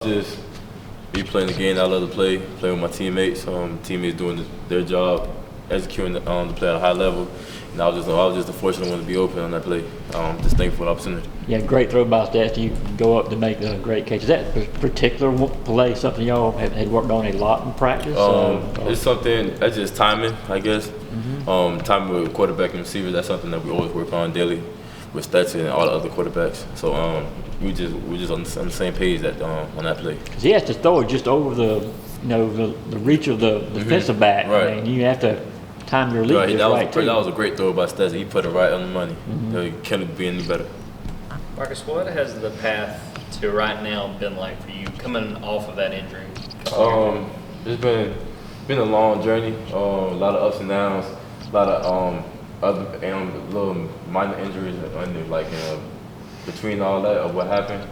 Just be playing the game that I love to play, playing with my teammates. Teammates doing their job, executing the play at a high level. And I was just the fortunate one to be open on that play. Just thankful for the opportunity. Yeah, great throw by Stetson. You go up to make a great catch. Is that particular play something y'all had worked on a lot in practice? It's something that's just timing, I guess. Timing with quarterback and receiver. That's something that we always work on daily with Stetson and all the other quarterbacks. So we just on the same page on that play. Because he has to throw it just over the reach of the defensive back. Right. I mean, you have to time your leap too. That was a great throw by Stetson. He put it right on the money. He couldn't be any better. Marcus, what has the path to right now been like for you coming off of that injury? It's been a long journey. A lot of ups and downs. A lot of other little minor injuries between all that of what happened.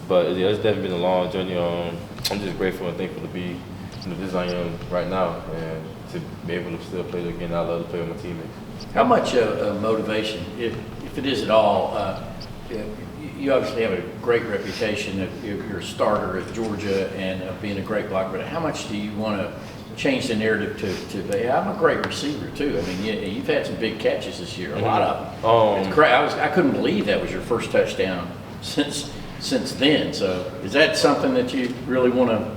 But yeah, it's definitely been a long journey. I'm just grateful and thankful to be in the position I am right now and to be able to still play the game I love to play with my teammates. How much motivation, if it is at all, you obviously have a great reputation of you're a starter at Georgia and of being a great blocker, but how much do you want to change the narrative to be, I'm a great receiver too? I mean, you've had some big catches this year, a lot of them. I couldn't believe that was your first touchdown since then. So is that something that you really want to?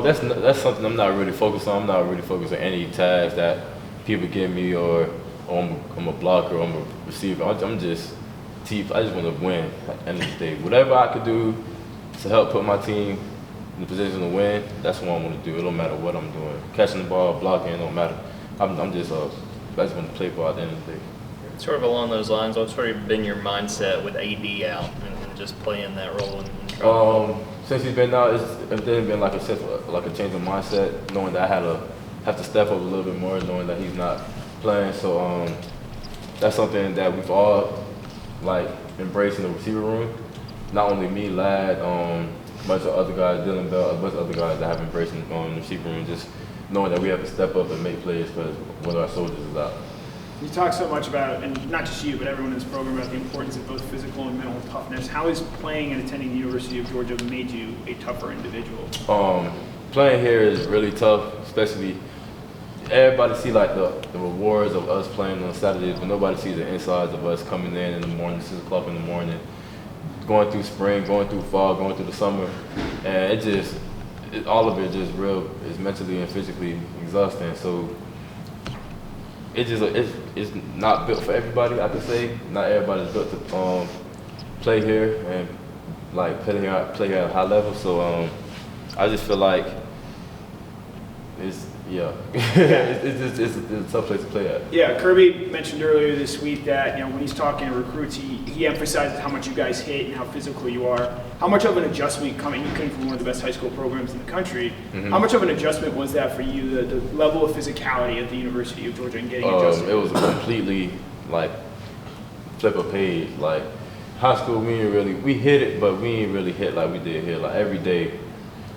That's something I'm not really focused on. I'm not really focused on any tags that people give me or I'm a blocker or I'm a receiver. I just want to win at the end of the day. Whatever I could do to help put my team in the position to win, that's what I want to do. It don't matter what I'm doing. Catching the ball, blocking, it don't matter. I just want to play ball at the end of the day. Sort of along those lines, what's sort of been your mindset with AD out and just playing that role? Since he's been out, it's been like a change of mindset, knowing that I have to step up a little bit more, knowing that he's not playing. So that's something that we've all embraced in the receiver room. Not only me, Ladd, a bunch of other guys, Dylan Bell, a bunch of other guys that have embraced in the receiver room, just knowing that we have to step up and make plays because one of our soldiers is out. You talk so much about, and not just you, but everyone in this program, about the importance of both physical and mental toughness. How has playing and attending the University of Georgia made you a tougher individual? Playing here is really tough, especially everybody see the rewards of us playing on Saturdays, but nobody sees the insides of us coming in the morning, 6 o'clock in the morning, going through spring, going through fall, going through the summer, and all of it is mentally and physically exhausting. So it's not built for everybody. I could say not everybody's built to play here and play here at a high level. So I just feel like it's a tough place to play at. Yeah, Kirby mentioned earlier this week that when he's talking to recruits, he emphasizes how much you guys hit and how physical you are. How much of an adjustment you came from one of the best high school programs in the country? How much of an adjustment was that for you? The level of physicality at the University of Georgia and getting adjusted. It was a completely flip a page. High school, we hit it, but we ain't really hit like we did here. Every day.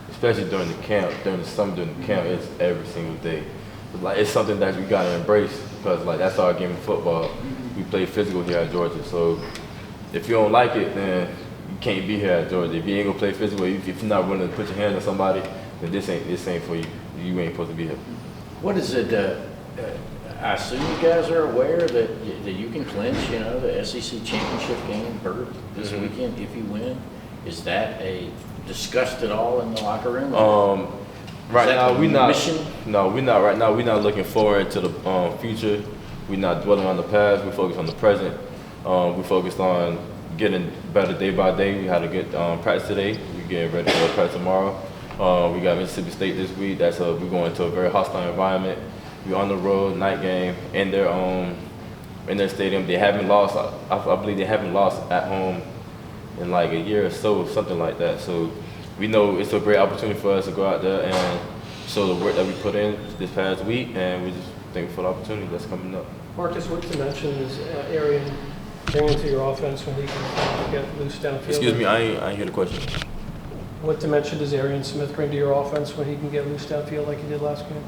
Especially during the summer, during the camp, it's every single day. It's something that we gotta embrace because that's our game of football. We play physical here at Georgia, so if you don't like it, then you can't be here at Georgia. If you ain't gonna play physical, if you're not willing to put your hands on somebody, then this ain't for you. You ain't supposed to be here. What is it? I assume you guys are aware that you can clinch, the SEC championship game this weekend if you win. Is that discussed at all in the locker room? Right now, we're not. Mission? No, we're not. Right now, we're not looking forward to the future. We're not dwelling on the past. We're focused on the present. We're focused on getting better day by day. We had a good practice today. We're getting ready for practice tomorrow. We got Mississippi State this week. We're going to a very hostile environment. We're on the road, night game, in their stadium. They haven't lost. I believe they haven't lost at home in a year or so, something like that. So we know it's a great opportunity for us to go out there and show the work that we put in this past week, and we just thankful for the opportunity that's coming up. Marcus, what dimension is Arian bringing to your offense when he can get loose downfield? Excuse me, I ain't hear the question. What dimension does Arian Smith bring to your offense when he can get loose downfield like he did last game?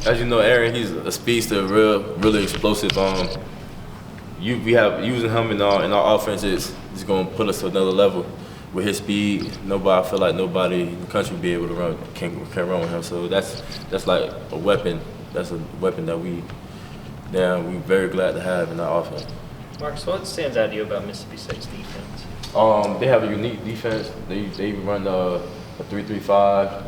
As you know, Arian, he's a speedster, really explosive. We have using him in our offense is going to put us to another level. with his speed, I feel like nobody in the country will be able to can run with him. So that's like a weapon. That's a weapon that we're very glad to have in our offense. Marcus, what stands out to you about Mississippi State's defense? They have a unique defense. They run a 3-3-5.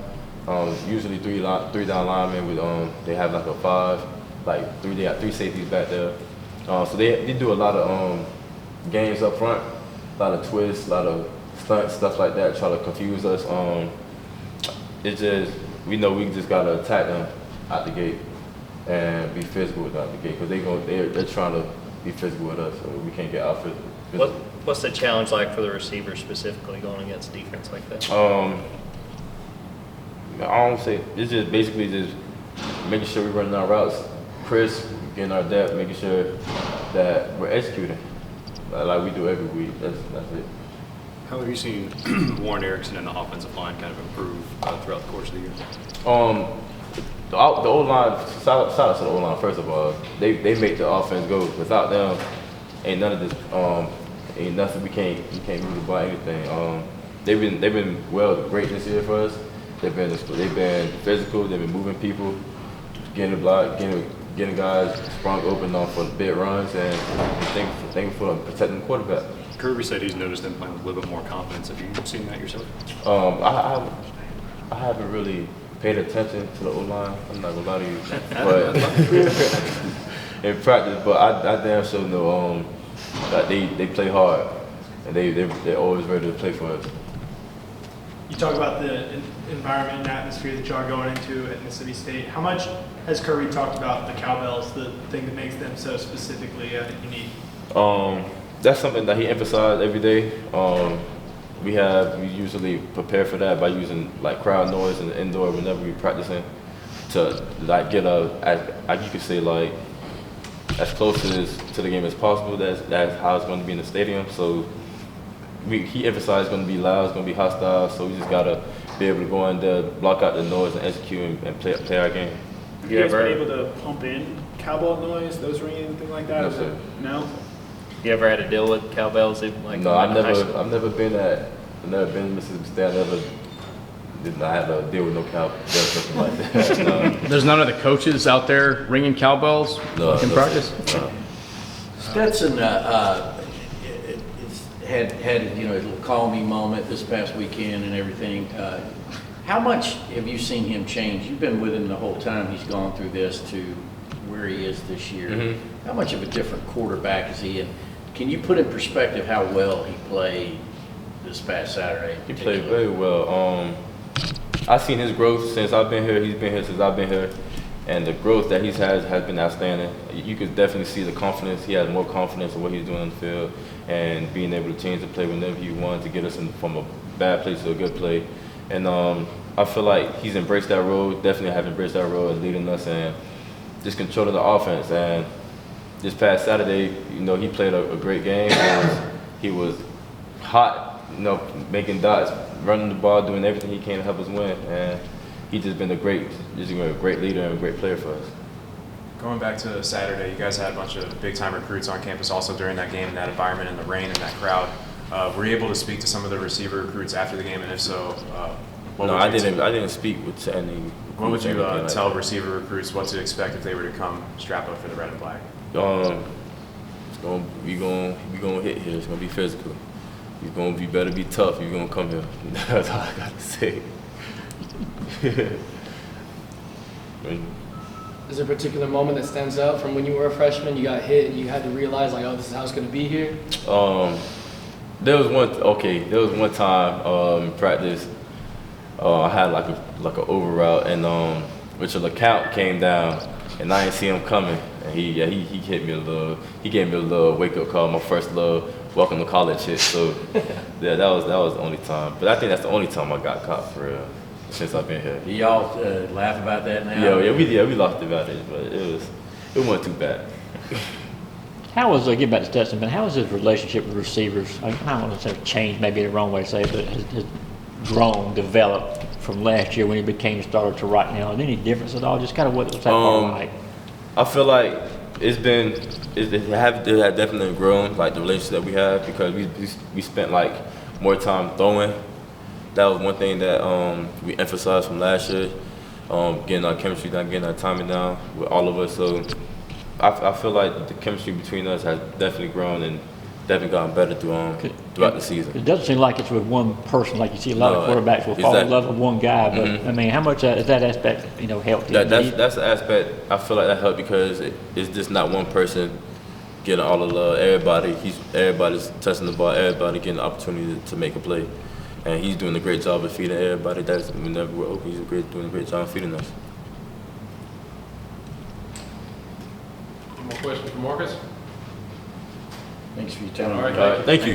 Usually three down linemen with they have like a 5, like they got 3 safeties back there. So they do a lot of games up front, a lot of twists, a lot of stunts, stuff like that, try to confuse us. It's just we know we just gotta attack them out the gate and be physical with them out the gate because they're trying to be physical with us, so we can't get out physical. What's the challenge like for the receivers specifically going against defense like that? I don't say it's just basically just making sure we're running our routes crisp, getting our depth, making sure that we're executing like we do every week. That's it. How have you seen Warren Erickson and the offensive line kind of improve throughout the course of the year? The O-line, shout out to the O-line, first of all. They make the offense go. Without them, ain't none of this, ain't nothing, we can't move the ball, anything. They've been great this year for us. They've been physical, they've been moving people, getting the block, getting guys sprung open for big runs, and thank for protecting the quarterback. Kirby said he's noticed them playing with a little bit more confidence. Have you seen that yourself? I haven't really paid attention to the O-line. I'm not gonna lie to you, but in practice. But I damn sure know that they play hard and they're always ready to play for us. You talk about the environment and atmosphere that y'all are going into at Mississippi State. How much has Kirby talked about the cowbells, the thing that makes them so specifically unique? That's something that he emphasized every day. We usually prepare for that by using like crowd noise in the indoor whenever we're practicing to like get you could say like as close to the game as possible. That's how it's going to be in the stadium. So he emphasized it's going to be loud, it's going to be hostile. So we just gotta be able to go in there, block out the noise, and execute and play our game. You guys been able to pump in cowbell noise, those ringing, anything like that? No, sir. No? You ever had to deal with cowbells? No, I've never been in Mississippi State. I had to deal with no cowbells, something like that. No. There's none of the coaches out there ringing cowbells in practice? No. Stetson had his little call me moment this past weekend and everything. How much have you seen him change? You've been with him the whole time he's gone through this to where he is this year. Mm-hmm. How much of a different quarterback is he? And can you put in perspective how well he played this past Saturday? He played very well. I've seen his growth since I've been here. He's been here since I've been here. And the growth that he's had has been outstanding. You could definitely see the confidence. He has more confidence in what he's doing on the field and being able to change the play whenever he wanted to get us from a bad play to a good play. And I feel like he's embraced that role, definitely have embraced that role and leading us and just controlling the offense. And this past Saturday, he played a great game. He was hot, making dots, running the ball, doing everything he can to help us win. And he's just been a great leader and a great player for us. Going back to Saturday, you guys had a bunch of big-time recruits on campus also during that game, in that environment, in the rain, and that crowd. Were you able to speak to some of the receiver recruits after the game, and if so, I didn't speak with any. What would you tell receiver recruits what to expect if they were to come strap up for the red and black? We gonna hit here. It's gonna be physical. You better be tough. You're gonna come here. That's all I got to say. Is there a particular moment that stands out from when you were a freshman, you got hit, and you had to realize, like, oh, this is how it's going to be here? There was one time in practice, I had like an over route, and Richard LeCount came down, and I didn't see him coming, and he hit me he gave me a little wake up call, my first little welcome to college hit. So yeah, that was the only time. But I think that's the only time I got caught for real since I've been here. Do y'all laugh about that now? Yeah, we laughed about it, but it wasn't too bad. How was, get back to Stetson, but how was his relationship with receivers? I don't want to say change, maybe the wrong way to say it, but has grown, developed from last year when he became a starter to right now? Is there any difference at all? Just kind of what's that part like? I feel like it has definitely grown, like the relationship that we have, because we spent like more time throwing. That was one thing that we emphasized from last year, getting our chemistry down, getting our timing down with all of us. So I feel like the chemistry between us has definitely grown and definitely gotten better throughout the season. It doesn't seem like it's with one person, like you see a lot of quarterbacks will fall in exactly. love with one guy. But I mean, how much is that aspect, helped? That's the aspect. I feel like that helped because it's just not one person getting all the love. Everybody's touching the ball. Everybody getting the opportunity to make a play, and he's doing a great job of feeding everybody. That's whenever we're open, he's doing a great job of feeding us. One more question for Marcus? Thanks for your time. All right, Thank you.